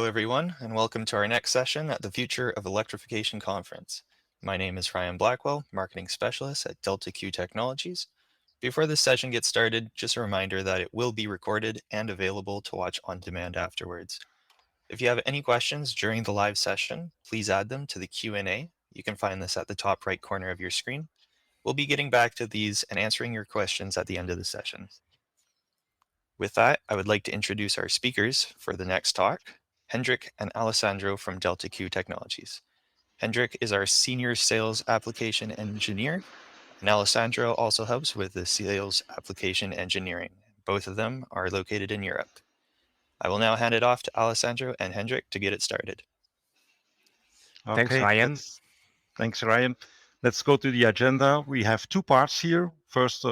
everyone, and welcome to our next session at the Future of Electrification Conference. My name is Ryan Blackwell, Marketing Specialist at Delta Q Technologies. Before this session gets started, just a reminder that it will be recorded and available to watch on demand afterwards. If you have any questions during the live session, please add them to the Q&A. You can find this at the top right corner of your screen. We'll be getting back to these and answering your questions at the end of the session. With that, I would like to introduce our speakers for the next talk, Hendrik and Alessandro from Delta Q Technologies. Hendrik is our Senior Sales Application Engineer, and Alessandro also helps with the Sales Application Engineering. Both of them are located in Europe. I will now hand it off to Alessandro and Hendrik to get it started. Thanks, Ryan. Thanks, Ryan. Let's go to the agenda. We have two parts here. First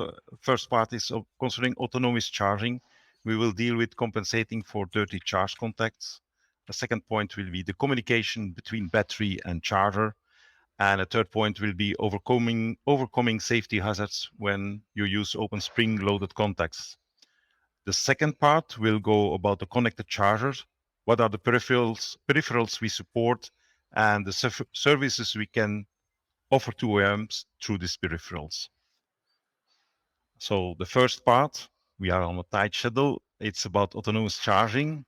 part is concerning autonomous charging. We will deal with compensating for dirty charge contacts. The second point will be the communication between battery and charger. And a third point will be overcoming safety hazards when you use open spring loaded contacts. The second part will go about the connected chargers. What are the peripherals we support and the services we can offer to OEMs through these peripherals. So the first part, we are on a tight schedule. It's about autonomous charging.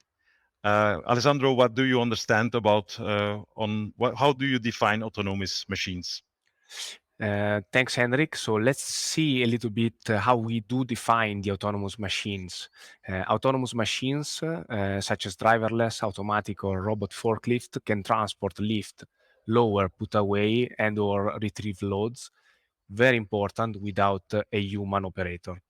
Alessandro, what do you understand about how do you define autonomous machines? Thanks, Hendrik. So let's see a little bit how we do define the autonomous machines. Autonomous machines, such as driverless, automatic, or robot forklift, can transport, lift, lower, put away, and or retrieve loads. Very important, without a human operator.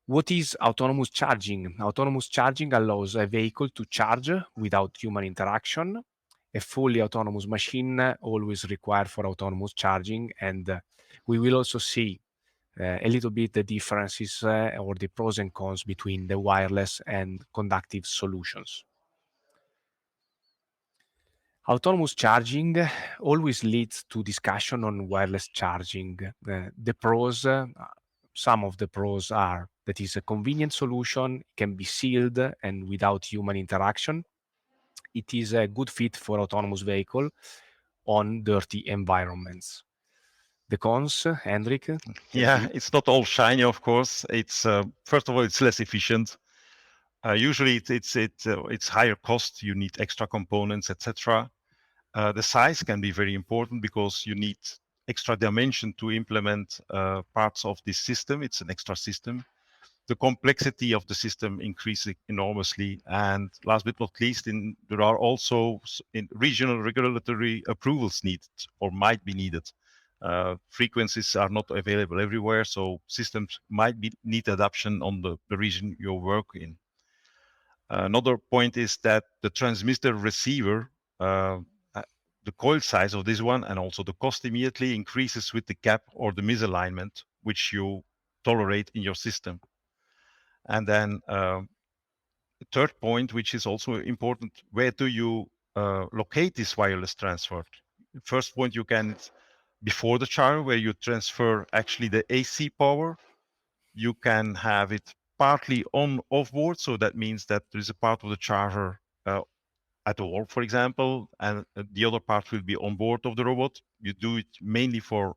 What is autonomous charging? Autonomous charging allows a vehicle to charge without human interaction. A fully autonomous machine always required for autonomous charging, and we will also see a little bit the differences or the pros and cons between the wireless and conductive solutions. Autonomous charging always leads to discussion on wireless charging. The pros, some of the pros are that is a convenient solution, can be sealed and without human interaction. It is a good fit for autonomous vehicle on dirty environments. The cons, Hendrik? Yeah, it's not all shiny, of course. It's first of all, it's less efficient. Usually, it's higher cost. You need extra components, etc. The size can be very important because you need extra dimension to implement parts of this system. It's an extra system. The complexity of the system increases enormously. And last but not least, there are also regional regulatory approvals needed or might be needed. Frequencies are not available everywhere, so systems might need adaptation on the region you work in. Another point is that the transmitter receiver, the coil size of this one and also the cost immediately increases with the gap or the misalignment which you tolerate in your system. And then the third point, which is also important, where do you locate this wireless transfer? First point you can, before the charger, where you transfer actually the AC power. You can have it partly on off-board, so that means that there is a part of the charger at the wall, for example, and the other part will be on board of the robot. You do it mainly for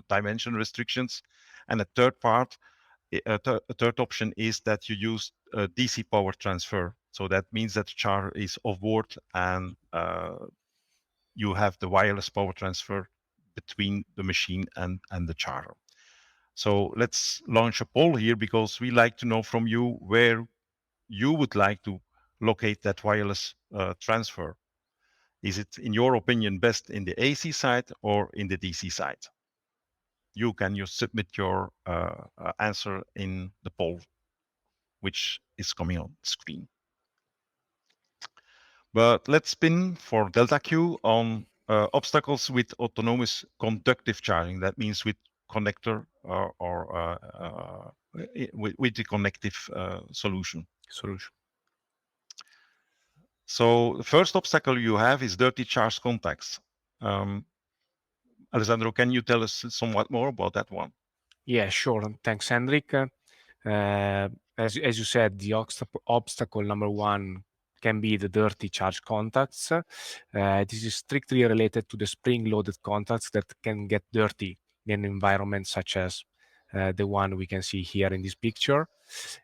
dimension restrictions. And a third part, a third option is that you use DC power transfer. So that means that the charger is off board and you have the wireless power transfer between the machine and the charger. So let's launch a poll here because we like to know from you where you would like to locate that wireless transfer. Is it, in your opinion, best in the AC side or in the DC side? You submit your answer in the poll, which is coming on screen. But let's spin for Delta Q on obstacles with autonomous conductive charging. That means with connector or with the connective solution. So the first obstacle you have is dirty charge contacts. Alessandro, can you tell us somewhat more about that one? Yeah, sure. Thanks, Hendrik. As you said, the obstacle number one can be the dirty charge contacts. This is strictly related to the spring-loaded contacts that can get dirty in environments such as the one we can see here in this picture.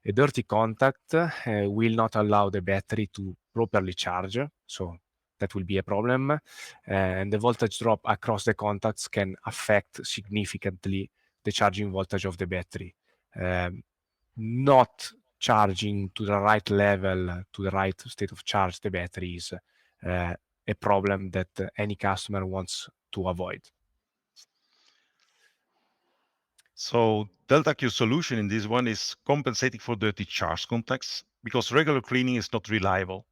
A dirty contact will not allow the battery to properly charge, so that will be a problem. And the voltage drop across the contacts can affect significantly the charging voltage of the battery. Not charging to the right level, to the right state of charge the battery is a problem that any customer wants to avoid. So Delta Q solution in this one is compensating for dirty charge contacts because regular cleaning is not reliable.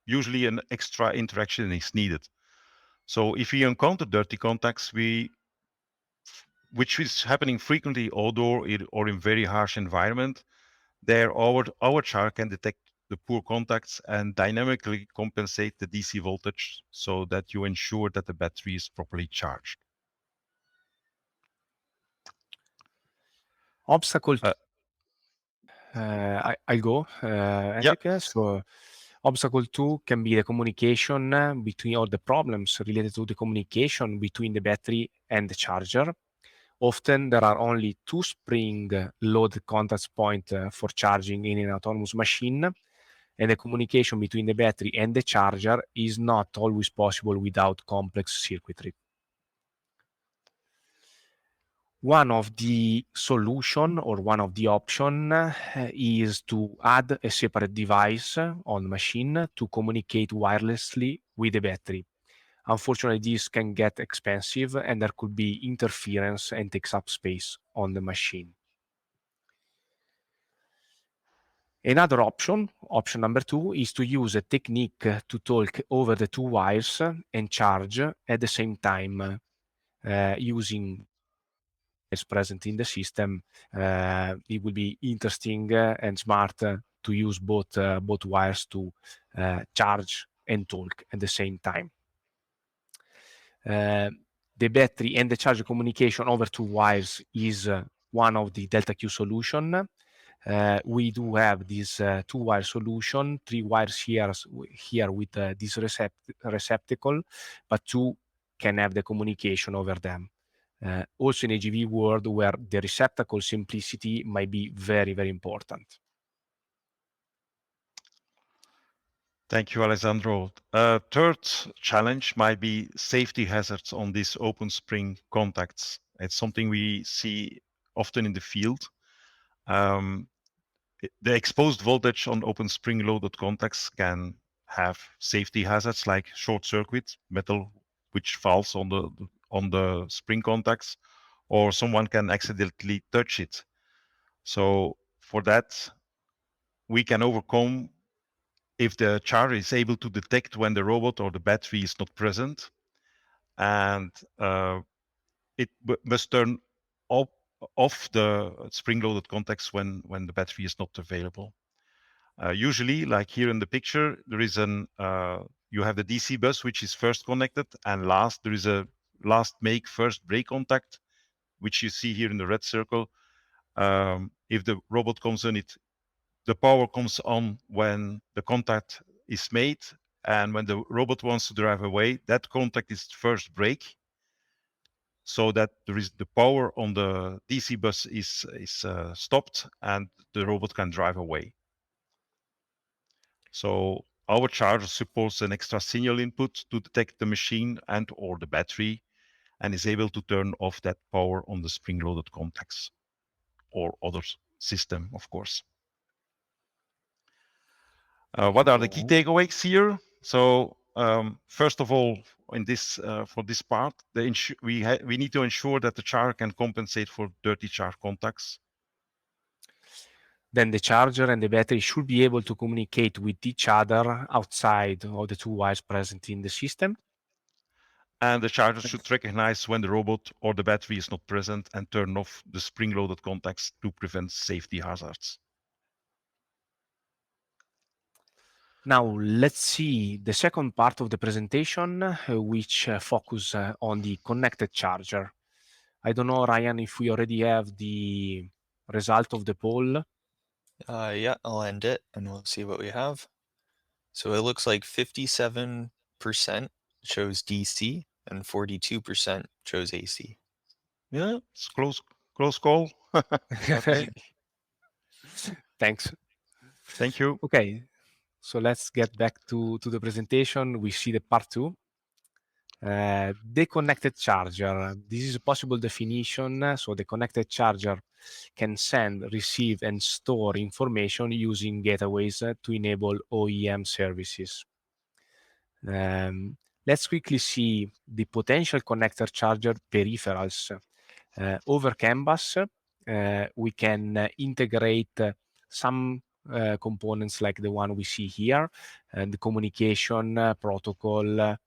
Usually an extra interaction is needed. So if we encounter dirty contacts, which is happening frequently outdoor or in very harsh environment, there our char can detect the poor contacts and dynamically compensate the DC voltage so that you ensure that the battery is properly charged. Obstacle. I'll go, Hendrik. Yeah. So obstacle 2 can be the communication between, or the problems related to the communication between the battery and the charger. Often there are only 2 spring load contact points for charging in an autonomous machine, and the communication between the battery and the charger is not always possible without complex circuitry. One of the solution or one of the option is to add a separate device on the machine to communicate wirelessly with the battery. Unfortunately, this can get expensive and there could be interference and takes up space on the machine. Another option number 2, is to use a technique to talk over the 2 wires and charge at the same time using is present in the system. It will be interesting and smart to use both wires to charge and talk at the same time. The battery and the charger communication over 2 wires is one of the Delta Q solution. We do have this 2-wire solution, 3 wires here with this receptacle, but 2 can have the communication over them. Also in AGV world where the receptacle simplicity might be very, very important. Thank you, Alessandro. Third challenge might be safety hazards on these open spring contacts. It's something we see often in the field. The exposed voltage on open spring loaded contacts can have safety hazards like short circuit, metal which falls on the spring contacts, or someone can accidentally touch it. So for that, we can overcome if the charger is able to detect when the robot or the battery is not present, and it must turn off the spring-loaded contacts when the battery is not available. Usually, like here in the picture, there is you have the DC bus which is first connected, and last there is a last make first break contact, which you see here in the red circle. If the robot comes in, the power comes on when the contact is made, and when the robot wants to drive away, that contact is first break, so that there is the power on the DC bus is stopped and the robot can drive away. So our charger supports an extra signal input to detect the machine and or the battery, and is able to turn off that power on the spring-loaded contacts or other system, of course. What are the key takeaways here? So first of all, in this for this part, we need to ensure that the charger can compensate for dirty charge contacts. Then the charger and the battery should be able to communicate with each other outside of the 2 wires present in the system. And the charger should recognize when the robot or the battery is not present and turn off the spring-loaded contacts to prevent safety hazards. Now let's see the second part of the presentation, which focus on the connected charger. I don't know, Ryan, if we already have the result of the poll. Yeah, I'll end it and we'll see what we have. So it looks like 57% chose DC and 42% chose AC. Yeah, it's close call. Okay. Thanks. Thank you. Okay, so let's get back to the presentation. We see the part 2. The connected charger. This is a possible definition. So the connected charger can send, receive, and store information using gateways to enable OEM services. Let's quickly see the potential connector charger peripherals. Over Canvas, we can integrate some components like the one we see here, and the communication protocol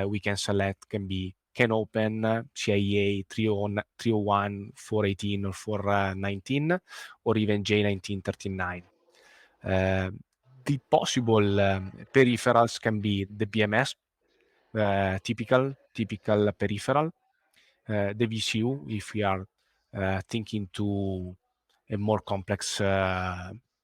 we can select can be CANopen, CIA 301, 418, or 419, or even J1939. The possible peripherals can be the BMS, typical peripheral, the VCU if we are thinking to a more complex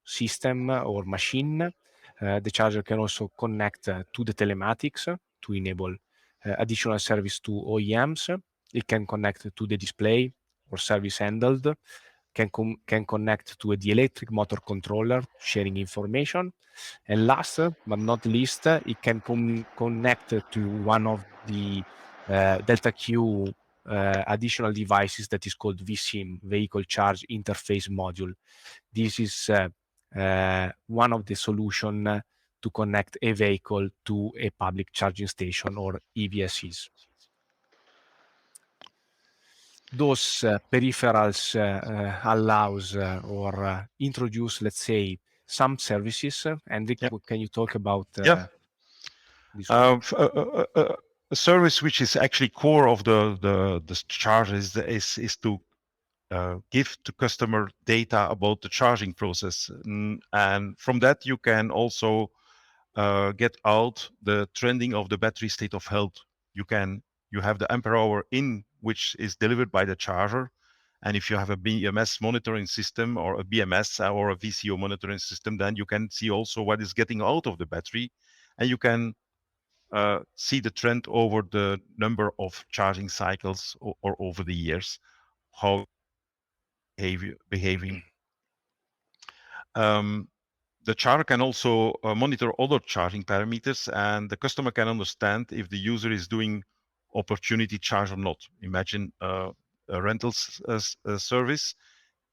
system or machine. The charger can also connect to the telematics to enable additional service to OEMs. It can connect to the display or service handled, can connect to the electric motor controller, sharing information. And last but not least, it can connect to one of the Delta Q additional devices that is called VSIM, Vehicle Charge Interface Module. This is one of the solution to connect a vehicle to a public charging station or EVSEs. Those peripherals allows or introduce, let's say, some services. Hendrik, Yeah. can you talk about Yeah. this one? A service which is actually core of the charge is to give to customer data about the charging process, and from that you can also get out the trending of the battery state of health. You have the ampere hour in which is delivered by the charger, and if you have a BMS monitoring system or a BMS or a VCO monitoring system, then you can see also what is getting out of the battery, and you can see the trend over the number of charging cycles or over the years, how behaving. The charger can also monitor other charging parameters, and the customer can understand if the user is doing opportunity charge or not. Imagine a rentals service.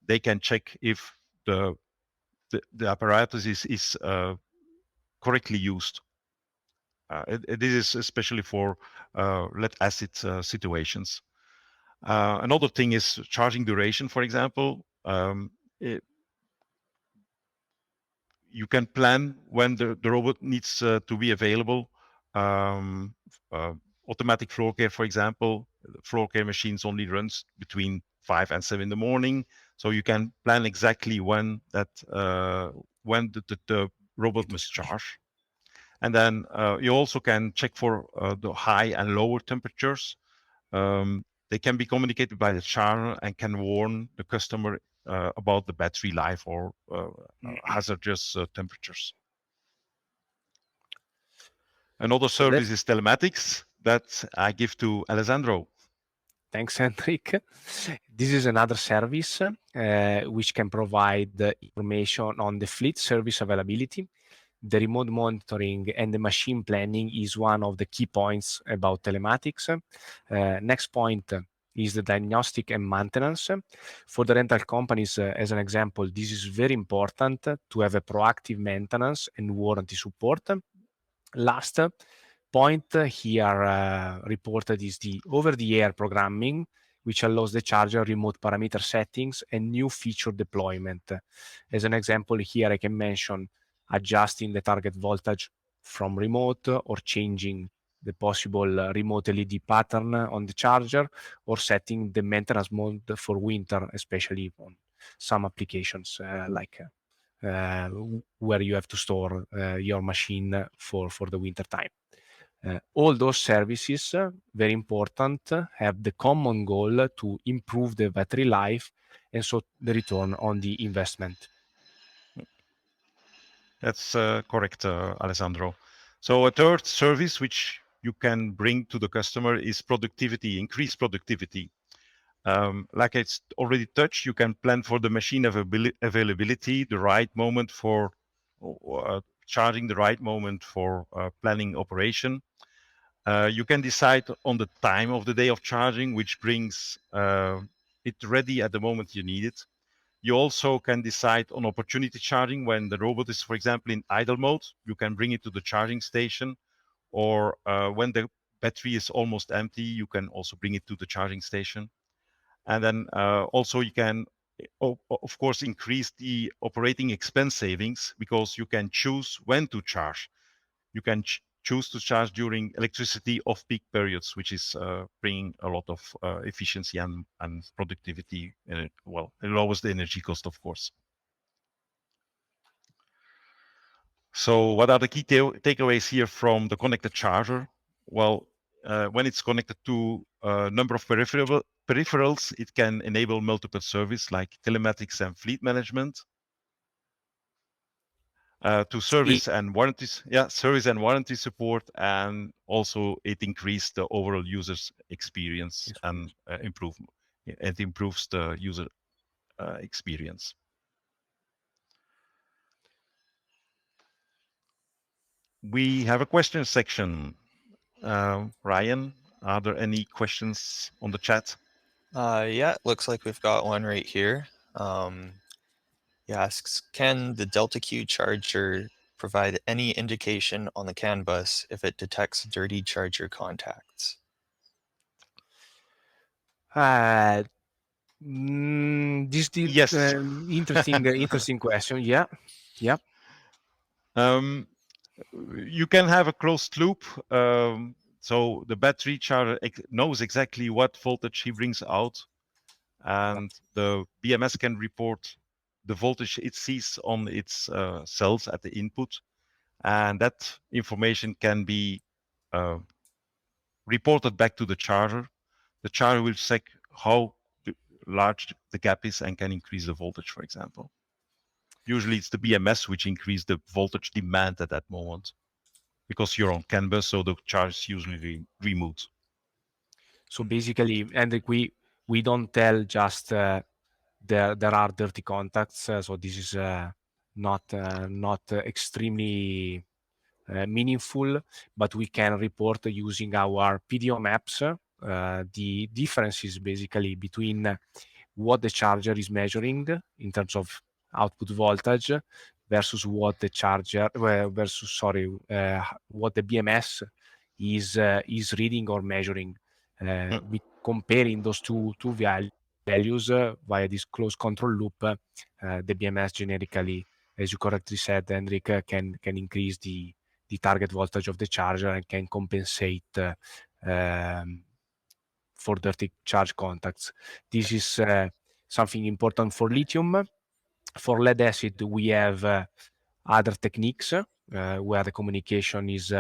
They can check if the apparatus is correctly used. This is especially for lead acid situations. Another thing is charging duration, for example. You can plan when the robot needs to be available. Automatic floor care, for example, floor care machines only runs between 5 and 7 in the morning. So you can plan exactly when the robot must charge. And then you also can check for the high and lower temperatures. They can be communicated by the charger and can warn the customer about the battery life or hazardous temperatures. Another service is telematics that I give to Alessandro. Thanks, Hendrik. This is another service which can provide information on the fleet service availability. The remote monitoring and the machine planning is one of the key points about telematics. Next point is the diagnostic and maintenance. For the rental companies, as an example, this is very important to have a proactive maintenance and warranty support. Last point here reported is the over-the-air programming, which allows the charger remote parameter settings and new feature deployment. As an example here, I can mention adjusting the target voltage from remote or changing the possible remote LED pattern on the charger or setting the maintenance mode for winter, especially on some applications like where you have to store your machine for the winter time. All those services, very important, have the common goal to improve the battery life and so the return on the investment. That's correct, Alessandro. So a third service which you can bring to the customer is productivity, increased productivity. Like it's already touched, you can plan for the machine availability, the right moment for charging, the right moment for planning operation. You can decide on the time of the day of charging, which brings it ready at the moment you need it. You also can decide on opportunity charging when the robot is, for example, in idle mode. You can bring it to the charging station, or when the battery is almost empty, you can also bring it to the charging station. And then also you can, of course, increase the operating expense savings because you can choose when to charge. You can choose to charge during electricity off-peak periods, which is bringing a lot of efficiency and productivity. Well, it lowers the energy cost, of course. So what are the key takeaways here from the connected charger? Well, when it's connected to a number of peripherals, it can enable multiple service like telematics and fleet management. To service and warranties, service and warranty support, and also it increased the overall user's experience and it improves the user experience. We have a question section. Ryan, are there any questions on the chat? Yeah, it looks like we've got one right here. He asks, can the Delta Q charger provide any indication on the CAN bus if it detects dirty charger contacts? This is Yes. interesting question. Yeah. You can have a closed loop. So the battery charger knows exactly what voltage he brings out, and the BMS can report the voltage it sees on its cells at the input, and that information can be reported back to the charger. The charger will check how large the gap is and can increase the voltage, for example. Usually it's the BMS which increase the voltage demand at that moment because you're on CAN bus, so the charge is usually removed. So basically, Hendrik, we don't tell just there are dirty contacts. So this is not extremely meaningful, but we can report using our PDO maps the differences basically between what the charger is measuring in terms of output voltage versus what the charger what the BMS is reading or measuring. We comparing those two values via this closed control loop. The BMS generically, as you correctly said, Hendrik, can increase the target voltage of the charger and can compensate for dirty charge contacts. This is something important for lithium. For lead acid, we have other techniques where the communication is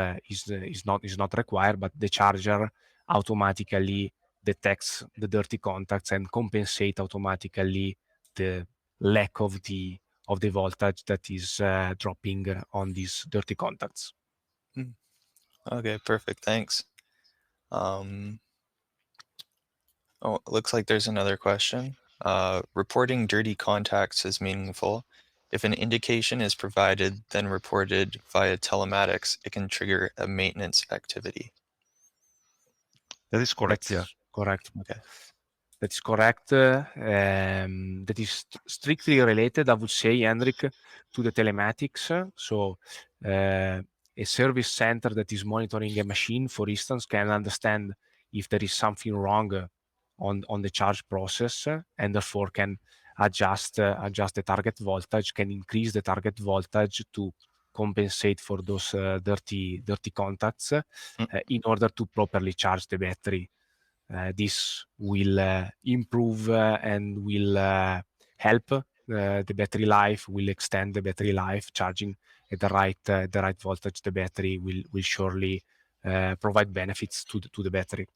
not required, but the charger automatically detects the dirty contacts and compensate automatically the lack of the voltage that is dropping on these dirty contacts. Okay, perfect. Thanks. Oh, it looks like there's another question. Reporting dirty contacts is meaningful. If an indication is provided, then reported via telematics, it can trigger a maintenance activity. That is correct, That's correct. Okay. That is correct. That is strictly related, I would say, Hendrik, to the telematics. So a service center that is monitoring a machine, for instance, can understand if there is something wrong on the charge process, and therefore can adjust the target voltage, can increase the target voltage to compensate for those dirty contacts in order to properly charge the battery. This will improve and will help the battery life, will extend the battery life. Charging at the right voltage, the battery will surely provide benefits to the battery.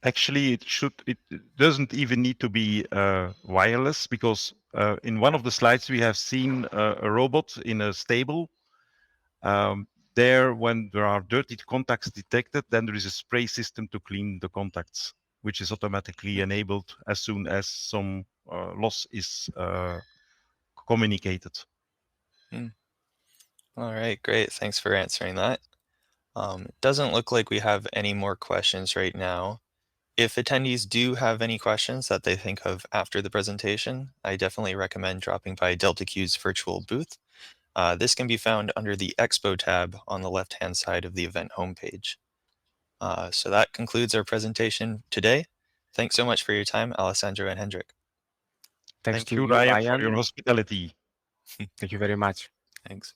Actually, it doesn't even need to be wireless, because in one of the slides we have seen a robot in a stable. There, when there are dirty contacts detected, then there is a spray system to clean the contacts, which is automatically enabled as soon as some loss is communicated. All right, great. Thanks for answering that. It doesn't look like we have any more questions right now. If attendees do have any questions that they think of after the presentation, I definitely recommend dropping by DeltaQ's virtual booth. This can be found under the Expo tab on the left-hand side of the event homepage. So that concludes our presentation today. Thanks so much for your time, Alessandro and Hendrik. Thanks Thank to you, you, Ryan, Ryan. for your hospitality. Thank you very much. Thanks.